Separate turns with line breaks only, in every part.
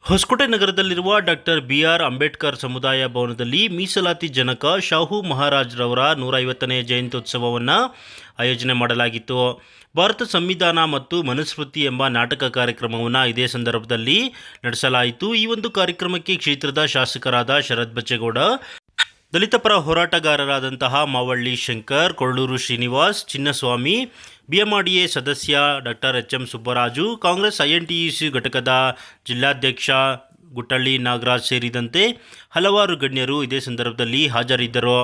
ಹೊಸಕೋಟೆ ನಗರದಲ್ಲಿರುವ doctor B R. Ambedkar ಸಮುದಾಯ ಭವನದಲ್ಲಿ ಮೀಸಲಾತಿ ಜನಕ ಶಾಹು ಮಹಾರಾಜ್ರವರ 150ನೇ ಜಯಂತ್ಯುತ್ಸವವನ್ನು ಆಯೋಜನೆ ಮಾಡಲಾಗಿತ್ತು. ಭಾರತ ಸಂವಿಧಾನ ಮತ್ತು ಮನುಸ್ಮೃತಿ ಎಂಬ ನಾಟಕ ಕಾರ್ಯಕ್ರಮವನ್ನು ಇದೇ ಸಂದರ್ಭದಲ್ಲಿ ನಡೆಸಲಾಯಿತು. ಈ ಒಂದು ಕಾರ್ಯಕ್ರಮಕ್ಕೆ ಕ್ಷೇತ್ರದ ಶಾಸಕರಾದ ಶರತ್ ಬಚ್ಚೇಗೌಡ, ದಲಿತ ಪರ ಹೋರಾಟಗಾರರಾದಂತಹ ಮಾವಳ್ಳಿ ಶಂಕರ್, ಕೊರಳೂರು ಶ್ರೀನಿವಾಸ್, ಚಿನ್ನಸ್ವಾಮಿ, BMRDA ಸದಸ್ಯ doctor HM. Subbaraju, Congress INTUC ಘಟಕದ ಜಿಲ್ಲಾಧ್ಯಕ್ಷ ಗುಟ್ಟಳ್ಳಿ ನಾಗರಾಜ್ ಸೇರಿದಂತೆ ಹಲವಾರು ಗಣ್ಯರು ಇದೇ ಸಂದರ್ಭದಲ್ಲಿ ಹಾಜರಿದ್ದರು.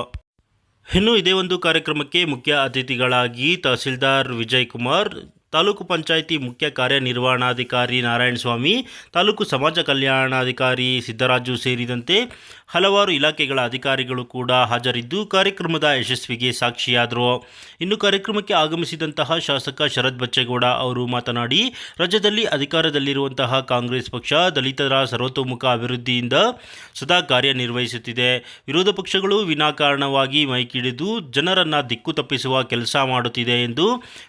ಇನ್ನು ಇದೇ ಒಂದು ಕಾರ್ಯಕ್ರಮಕ್ಕೆ ಮುಖ್ಯ ಅತಿಥಿಗಳಾಗಿ ತಹಸೀಲ್ದಾರ್ ವಿಜಯ್ ಕುಮಾರ್, ತಾಲೂಕು ಪಂಚಾಯಿತಿ ಮುಖ್ಯ ಕಾರ್ಯನಿರ್ವಹಣಾಧಿಕಾರಿ ನಾರಾಯಣಸ್ವಾಮಿ, ತಾಲೂಕು ಸಮಾಜ ಕಲ್ಯಾಣಾಧಿಕಾರಿ ಸಿದ್ದರಾಜು ಸೇರಿದಂತೆ ಹಲವಾರು ಇಲಾಖೆಗಳ ಅಧಿಕಾರಿಗಳು ಕೂಡ ಹಾಜರಿದ್ದು ಕಾರ್ಯಕ್ರಮದ ಯಶಸ್ವಿಗೆ ಸಾಕ್ಷಿಯಾದರು. ಇನ್ನು ಕಾರ್ಯಕ್ರಮಕ್ಕೆ ಆಗಮಿಸಿದಂತಹ ಶಾಸಕ ಶರತ್ ಬಚ್ಚೇಗೌಡ ಅವರು ಮಾತನಾಡಿ, ರಾಜ್ಯದಲ್ಲಿ ಅಧಿಕಾರದಲ್ಲಿರುವಂತಹ ಕಾಂಗ್ರೆಸ್ ಪಕ್ಷ ದಲಿತರ ಸರ್ವತೋಮುಖ ಅಭಿವೃದ್ಧಿಯಿಂದ ಸದಾ ಕಾರ್ಯನಿರ್ವಹಿಸುತ್ತಿದೆ. ವಿರೋಧ ಪಕ್ಷಗಳು ವಿನಾಕಾರಣವಾಗಿ ಮೈಕಿಡಿದು ಜನರನ್ನು ದಿಕ್ಕು ತಪ್ಪಿಸುವ ಕೆಲಸ ಮಾಡುತ್ತಿದೆ ಎಂದು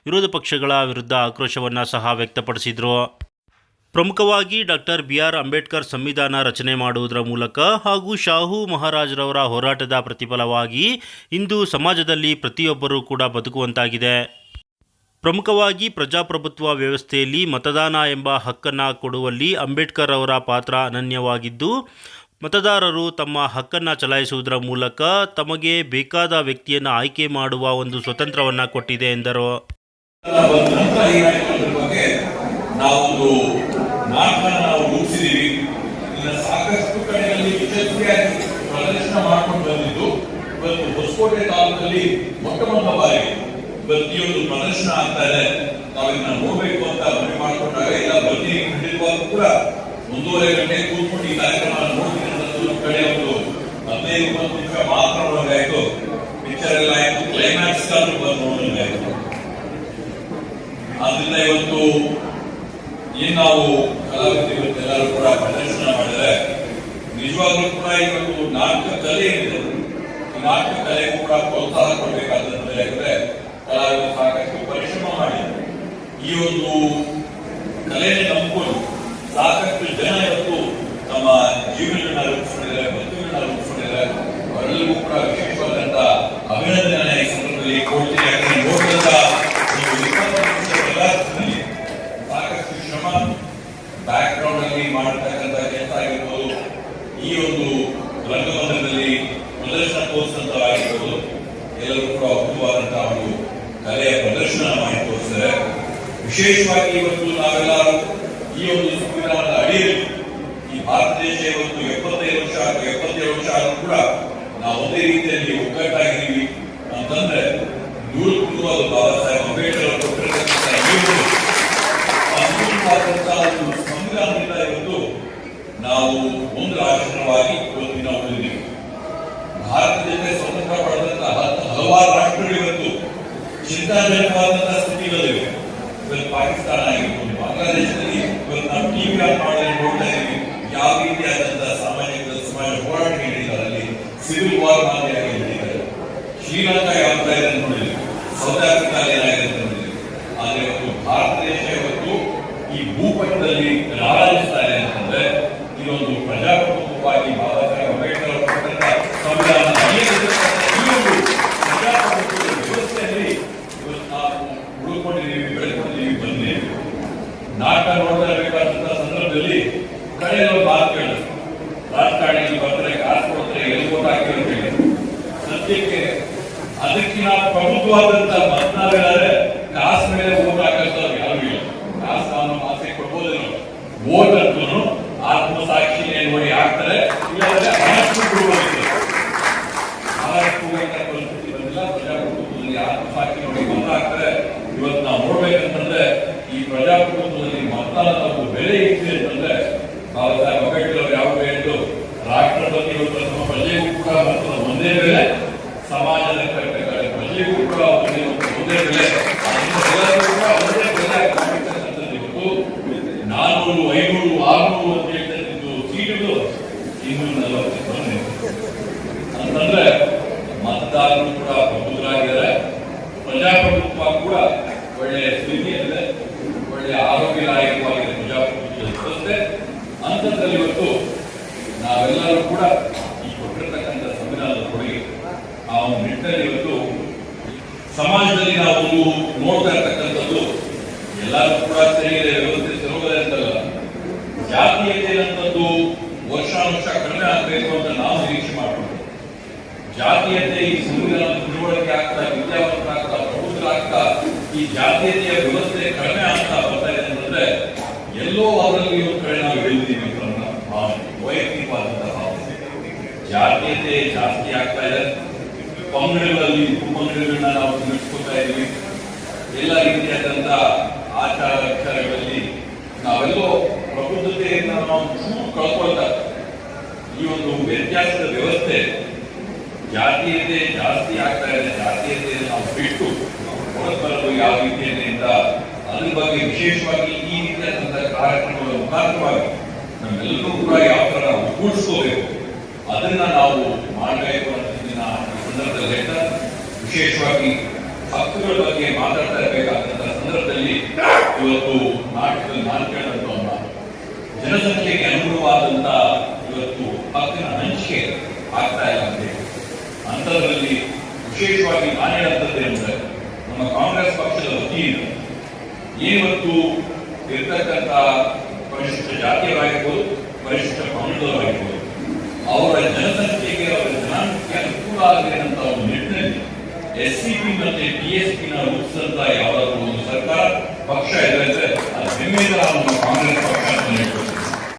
ವಿರೋಧ ಪಕ್ಷಗಳ ವಿರುದ್ಧ ಆಕ್ರೋಶವನ್ನು ಸಹ ವ್ಯಕ್ತಪಡಿಸಿದರು. ಪ್ರಮುಖವಾಗಿ ಡಾಕ್ಟರ್ ಬಿ.ಆರ್. ಅಂಬೇಡ್ಕರ್ ಸಂವಿಧಾನ ರಚನೆ ಮಾಡುವುದರ ಮೂಲಕ ಹಾಗೂ ಶಾಹು ಮಹಾರಾಜ್ರವರ ಹೋರಾಟದ ಪ್ರತಿಫಲವಾಗಿ ಇಂದು ಸಮಾಜದಲ್ಲಿ ಪ್ರತಿಯೊಬ್ಬರೂ ಕೂಡ ಬದುಕುವಂತಾಗಿದೆ. ಪ್ರಮುಖವಾಗಿ ಪ್ರಜಾಪ್ರಭುತ್ವ ವ್ಯವಸ್ಥೆಯಲ್ಲಿ ಮತದಾನ ಎಂಬ ಹಕ್ಕನ್ನು ಕೊಡುವಲ್ಲಿ ಅಂಬೇಡ್ಕರ್ ಅವರ ಪಾತ್ರ ಅನನ್ಯವಾಗಿದ್ದು, ಮತದಾರರು ತಮ್ಮ ಹಕ್ಕನ್ನು ಚಲಾಯಿಸುವುದರ ಮೂಲಕ ತಮಗೆ ಬೇಕಾದ ವ್ಯಕ್ತಿಯನ್ನು ಆಯ್ಕೆ ಮಾಡುವ ಒಂದು ಸ್ವತಂತ್ರವನ್ನು ಕೊಟ್ಟಿದೆ ಎಂದರು.
ನಾವು ರೂಪಿಸಿದೀವಿ. ಸಾಕಷ್ಟು ಕಡೆಗಳಲ್ಲಿ ಯಶಸ್ವಿಯಾಗಿ ಪ್ರದರ್ಶನ ಮಾಡಿಕೊಂಡು ಬಂದಿದ್ದು ಇವತ್ತು ಹೊಸಕೋಟೆ ತಾಲೂಕಲ್ಲಿ ಮೊಟ್ಟ ಮೊದಲ ಬಾರಿ ಪ್ರತಿಯೊಂದು ಪ್ರದರ್ಶನ ಆಗ್ತಾ ಇದೆ. ನಾವಿನ್ನ ನೋಡ್ಬೇಕು ಅಂತ ಮನವಿ ಮಾಡಿಕೊಂಡಾಗ ಎಲ್ಲ ಬರ್ತೀನಿ, ಖಂಡಿತವಾಗೂ ಕೂಡ 1.5 ಗಂಟೆ ಕೂತ್ಕೊಂಡು ಈ ಕಾರ್ಯಕ್ರಮ ನೋಡ್ತೀನಿ ಅನ್ನೋದು ಕಡೆ ಒಂದು 15-20 ನಿಮಿಷ ಮಾತ್ರ ನೋಡೋದಾಯ್ತು. ಪಿಕ್ಚರ್ ಎಲ್ಲ ಆಯ್ತು, ಕ್ಲೈಮ್ಯಾಕ್ಸ್ ಕಾದ್ರು ಬಂದು ನೋಡೋದಾಯ್ತು. ಆದ್ರಿಂದ ಇವತ್ತು ಏನ್ ನಾವು ಕಲಾವಿದರು ಎಲ್ಲರೂ ಕೂಡ ಪ್ರದರ್ಶನ ಮಾಡಿದರೆ ನಿಜವಾಗ್ಲೂ ಕೂಡ ಇವತ್ತು ನಾಟಕ ಕಲೆ ಏನಿದೆ, ಈ ನಾಟಕ ಕಲೆಗೂ ಕೂಡ ಪ್ರೋತ್ಸಾಹ ಕೊಡಬೇಕಾದಂತಂದ್ರೆ, ಯಾಕಂದ್ರೆ ಕಲಾವಿದರು ಸಾಕಷ್ಟು ಪರಿಶ್ರಮ ಮಾಡಿ ಈ ಒಂದು ಕಲೆಯನ್ನು ನಂಬಿಕೊಂಡು ಸಾಕಷ್ಟು ಜನ ಇವತ್ತು ತಮ್ಮ ಜೀವನಗಳನ್ನ ರೂಪಿಸ್ಕೊಂಡಿದ್ದಾರೆ, ಬದುಕುಗಳನ್ನ ರೂಪಿಸ್ಕೊಂಡಿದ್ದಾರೆ. ಅವರೆಲ್ಲರಿಗೂ ಕೂಡ ವಿಶೇಷವಾದಂತ ಅಭಿನಂದನೆ ಈ ಸಂದರ್ಭದಲ್ಲಿ ಕೊಡ್ತೀನಿ. ಯಾಕಂದ್ರೆ ನೋಡಿದಂತ ಸಾಕಷ್ಟು ಶ್ರಮ ಬ್ಯಾಕ್ ಗ್ರೌಂಡ್ ಅಲ್ಲಿ ಮಾಡತಕ್ಕಂಥ ಕೆಲಸ ಆಗಿರ್ಬೋದು, ಈ ಒಂದು ರಂಗಮಂದಿರದಲ್ಲಿ ಪ್ರದರ್ಶನ ತೋರಿಸಿದಂತಾಗಿರ್ಬೋದು, ಎಲ್ಲರೂ ಕೂಡ ಅದ್ಭುತವಾದಂತಹ ಒಂದು ಕಲೆಯ ಪ್ರದರ್ಶನ ಮಾಡಿ ತೋರಿಸಿದ್ದಾರೆ. ವಿಶೇಷವಾಗಿ ಇವತ್ತು ನಾವೆಲ್ಲರೂ ಈ ಒಂದು ಸಂವಿಧಾನದ ಅಡಿಯಲ್ಲಿ ಈ ಭಾರತ ದೇಶ ಇವತ್ತು 77 ವರ್ಷ ಆದರೂ ಕೂಡ ನಾವು ಒಂದೇ ರೀತಿಯಲ್ಲಿ ಒಗ್ಗಟ್ಟಾಗಿದ್ದೀವಿ ಅಂತಂದ್ರೆ ನೂರು ಬಾಬಾ ಸಾಹೇಬ್ ಅಂಬೇಡ್ಕರ್ ಅವರು ಕೊಟ್ಟಿರತಕ್ಕಂಥ ಸಂವಿಧಾನದಿಂದ ಇವತ್ತು ನಾವು ಒಂದು ರಾಷ್ಟ್ರವಾಗಿ ಇವತ್ತಿನ ಉಳಿದಿದ್ದೀವಿ. ಭಾರತ ದೇಶ ಸ್ವತಂತ್ರ ಪಡೆದಂತಹ ಹಲವಾರು ರಾಷ್ಟ್ರಗಳು ಇವತ್ತು ಚಿಂತಾಜನಕವಾದಂತಹ ಸ್ಥಿತಿಗಳಿವೆ. ಇವತ್ತು ಪಾಕಿಸ್ತಾನ ಆಗಿರ್ಬೋದು, ಬಾಂಗ್ಲಾದೇಶದಲ್ಲಿ ಇವತ್ತು ನಾವು ಟಿವಿ ಆನ್ ಮಾಡೋದನ್ನು ನೋಡ್ತಾ ಇದ್ದೀವಿ. ಯಾವ ರೀತಿಯಾದಂತಹ ಸಮಾಜ ಹೋರಾಟ ನಡೆದಿದ್ದಾರೆ, ಅಲ್ಲಿ ಸಿವಿಲ್ ವಾರ್ ಮಾದರಿಯಾಗಿ ನಡೆದಿದ್ದಾರೆ. ಶ್ರೀಲಂಕಾ ಯಾವ ತರ ಇದೆ ನೋಡಿದ್ವಿ, ಸೌತ್ ಆಫ್ರಿಕಾ ಏನಾಗಿದೆ ನೋಡಿದ್ವಿ. ಆದ್ರೆ ಇವತ್ತು ಭಾರತ ದೇಶ ಇವತ್ತು ಈ ಭೂಪಟದಲ್ಲಿ ರಾರಾಜಿಸ್ತಾ ಇದೆ ಅಂತಂದ್ರೆ ಇದೊಂದು ಪ್ರಜಾಪ್ರಭುತ್ವವಾಗಿ ಬಾಬಾ ಸಾಹೇಬ್ ಅಂಬೇಡ್ಕರ್ ಅವರು ಕೊಟ್ಟಂತ ಸಂವಿಧಾನ ಈ ಒಂದು ಪ್ರಜಾಪ್ರಭುತ್ವದ ವ್ಯವಸ್ಥೆಯಲ್ಲಿ ಇವತ್ತು ನಾವು ಉಳ್ಕೊಂಡಿದ್ದೀವಿ, ಬೆಳೆದುಕೊಂಡಿದ್ದೀವಿ, ಬಂದಿದ್ದೀವಿ. ನಾಟಕ ನೋಡ್ತಾ ಇರಬೇಕಾದಂತಹ ಸಂದರ್ಭದಲ್ಲಿ ಕಡೆಯ ಒಂದು ಮಾತು ಕೇಳಿದ್ರು, ರಾಜಕಾರಣಿಗಳು ಬರ್ತಾರೆ, ಕಾಸು ಕೊಡ್ತಾರೆ, ಎಲ್ಲಿ ಓಟ್ ಹಾಕಿ ಅಂತ ಹೇಳಿ. ಸದ್ಯಕ್ಕೆ ಅದಕ್ಕಿಂತ ಪ್ರಮುಖವಾದಂತಹ ಮತದಾರರಾದ್ರೆ ಕಾಸು ಮೇಲೆ ಓಟ್ ಹಾಕಂತವ್ರು ಯಾರು ಇಲ್ಲ. ಕಾಸು ನಾವು ಆಸೆ ಕೊಡ್ಬೋದೇನೋ, ಓಟ್ ಅಂತೂ ಆತ್ಮಸಾಕ್ಷಿನೇ ನೋಡಿ ಹಾಕ್ತಾರೆ, ಇಲ್ಲಾಂದ್ರೆ ಹಣಕ್ಕೂ ಕೊಡುವಂತ ಪರಿಸ್ಥಿತಿ ಬಂದಿಲ್ಲ. ಪ್ರಜಾಪ್ರಭುತ್ವದಲ್ಲಿ ಆತ್ಮಸಾಕ್ಷಿ ನೋಡಿ ಮತ ಹಾಕ್ತಾರೆ. ಇವತ್ತು ನಾವು ನೋಡ್ಬೇಕಂತಂದ್ರೆ ಈ ಪ್ರಜಾಪ್ರಭುತ್ವದಲ್ಲಿ ಮತದಾನದ ಒಂದು ಬೆಲೆ ಇದೆ ಅಂತಂದ್ರೆ ಬಾಬಾ ಸಾಹೇಬ್ ಅಂಬೇಡ್ಕರ್ ಅವರು ಯಾವ ಹೇಳಿದ್ರು, ರಾಷ್ಟ್ರಪತಿಗಳು ಪ್ರಥಮ ಪ್ರಜೆಗೂ ಕೂಡ ಮತದ ಒಂದೇ ಬೆಲೆ, ಸಮಾಜದ ಪ್ರಜೆಗೂ ಕೂಡ ಒಂದೇ ಬೆಲೆ, ಎಲ್ಲರಿಗೂ ಕೂಡ ಒಂದೇ ಬೆಲೆ ಆಗಿರ್ತಕ್ಕಂಥದ್ದು. ಇವತ್ತು 400, 500, 600 ಅಂತ ಹೇಳ್ತಿದ್ದು ಸೀಟುಗಳು 240 ಬಂದಿದೆ ಅಂತಂದ್ರೆ ಮತದಾರರು ಕೂಡ ಪ್ರಬುದ್ಧರಾಗಿದ್ದಾರೆ. ಪ್ರಜಾಪ್ರಭುತ್ವ ಕೂಡ ಒಳ್ಳೆಯ ಸ್ಥಿತಿಯಲ್ಲಿದೆ, ಒಳ್ಳೆಯ ಆರೋಗ್ಯದಾಯಕವಾಗಿದೆ ಪ್ರಜಾಪ್ರಭುತ್ವದ ವ್ಯವಸ್ಥೆ. ಅಂತದ್ರಲ್ಲಿ ಇವತ್ತು ನಾವೆಲ್ಲರೂ ಕೂಡ ಈ ಕೊಟ್ಟಿರ್ತಕ್ಕಂಥ ಸಂವಿಧಾನದ ಕೊಡುಗೆ ಆ ಒಂದು ನಿಟ್ಟಿನಲ್ಲಿ ಇವತ್ತು ಸಮಾಜದಲ್ಲಿ ನಾವು ಒಂದು ನೋಡ್ತಾ ಇರ್ತಕ್ಕಂಥದ್ದು ಎಲ್ಲರೂ ಕೂಡ ಸರಿಯಿದೆ, ವ್ಯವಸ್ಥೆ ಸರೋಗದೆ ಅಂತಲ್ಲ, ಜಾತೀಯತೆ ಅನ್ನೋದು ವರ್ಷಾನುವರ್ಷ ಕಡಿಮೆ ಆಗಬೇಕು ಅಂತ ನಾವು ನಿರೀಕ್ಷೆ ಮಾಡ್ಕೊಂಡು ಜಾತೀಯತೆ ಈ ಸಂವಿಧಾನ ತಿಳುವಳಿಕೆ ಆಗ್ತಾ, ವಿದ್ಯಾವಂತರಾಗ್ತಾ, ಪ್ರಬುದ್ಧರಾಗ್ತಾ ಈ ಜಾತೀಯತೆಯ ವ್ಯವಸ್ಥೆ ಕಡಿಮೆ ಆಗ್ತಾ ಬರ್ತಾ ಇದೆ ಅಂತಂದ್ರೆ ಎಲ್ಲೋ ಅವರಲ್ಲಿ ಒಂದು ಕಡೆ ನಾವು ಹೇಳಿದ್ದೀವಿ ಅಂತ ಭಾವನೆ, ವೈಯಕ್ತಿಕವಾದಂತಹ ಭಾವನೆ. ಜಾತೀಯತೆ ಜಾಸ್ತಿ ಆಗ್ತಾ ಇದೆ, ಪಂಗಡಗಳಲ್ಲಿ ಉಪಪಂಗಡಗಳನ್ನ ನಾವು ತಿಳಿಸ್ಕೊತಾ ಇದ್ದೀವಿ. ಎಲ್ಲ ರೀತಿಯಾದಂತಹ ಆಚಾರ ವಿಚಾರಗಳಲ್ಲಿ ನಾವೆಲ್ಲೋ ಪ್ರಬುದ್ಧತೆಯನ್ನು ನಾವು ಚೂರು ಕಳ್ಕೊಳ್ತಾ ಈ ಒಂದು ವ್ಯತ್ಯಾಸದ ವ್ಯವಸ್ಥೆ ಜಾತೀಯತೆ ಜಾಸ್ತಿ ಆಗ್ತಾ ಇದೆ. ಜಾತೀಯತೆಯನ್ನು ನಾವು ಬಿಟ್ಟು ಹೊರಬರಲು ಯಾವ ರೀತಿಯಲ್ಲಿ ಅಂತ ಅದ್ರ ಬಗ್ಗೆ ವಿಶೇಷವಾಗಿ ಈ ರೀತಿಯಾದಂತಹ ಕಾರ್ಯಕ್ರಮಗಳ ಮುಖಾಂತರವಾಗಿ ನಮ್ಮೆಲ್ಲರೂ ಕೂಡ ಯಾವ ತರ ಒಗ್ಗೂಡಿಸ್ಕೋಬೇಕು ಅದನ್ನ ನಾವು ಮಾಡಬೇಕು ಅನ್ನೋದನ್ನ ಸಂದರ್ಭದಲ್ಲಿ ಹೇಳ್ತಾ, ವಿಶೇಷವಾಗಿ ಹಕ್ಕುಗಳ ಬಗ್ಗೆ ಮಾತಾಡ್ತಾ ಇರಬೇಕಾದಂತಹ ಸಂದರ್ಭದಲ್ಲಿ ಇವತ್ತು ನಾಟಕದಲ್ಲಿ ನಾನು ಕೇಳಿದಂತ ಜನಸಂಖ್ಯೆಗೆ ಅನುಗುಣವಾದಂತ ಇವತ್ತು ಹಕ್ಕಿನ ಹಂಚಿಕೆ ಆಗ್ತಾ ಇಲ್ಲ ಅಂತ ಹೇಳಿ ಅಂತದ್ರಲ್ಲಿ ವಿಶೇಷವಾಗಿ ನಾನು ಹೇಳಂತದ್ದು ಏನಂದ್ರೆ ನಮ್ಮ ಕಾಂಗ್ರೆಸ್ ಪಕ್ಷದ ವತಿಯಿಂದ ಇವತ್ತು ಇರ್ತಕ್ಕಂಥ ಪರಿಶಿಷ್ಟ ಜಾತಿಯವಾಗಿರ್ಬೋದು, ಪರಿಶಿಷ್ಟ ಪಂಗಡವಾಗಿರ್ಬೋದು, ಅವರ ಜನಸಂಖ್ಯೆಗೆ ಅವರ ಜನಾಂಗಕ್ಕೆ ಅನುಕೂಲ ಆಗಲಿ ಅಂತ ಒಂದು ನಿಟ್ಟಿನಲ್ಲಿ SCP ಮತ್ತೆ TSP ನ ರೂಪಿಸಿದಂತ ಯಾವುದಾದ್ರೂ ಒಂದು ಸರ್ಕಾರ ಪಕ್ಷ ಇದೆ ಅಂದ್ರೆ ಅದು ಹೆಮ್ಮೆಯಿಂದ ನಮ್ಮ ಕಾಂಗ್ರೆಸ್ ಪಕ್ಷ ಅಂತ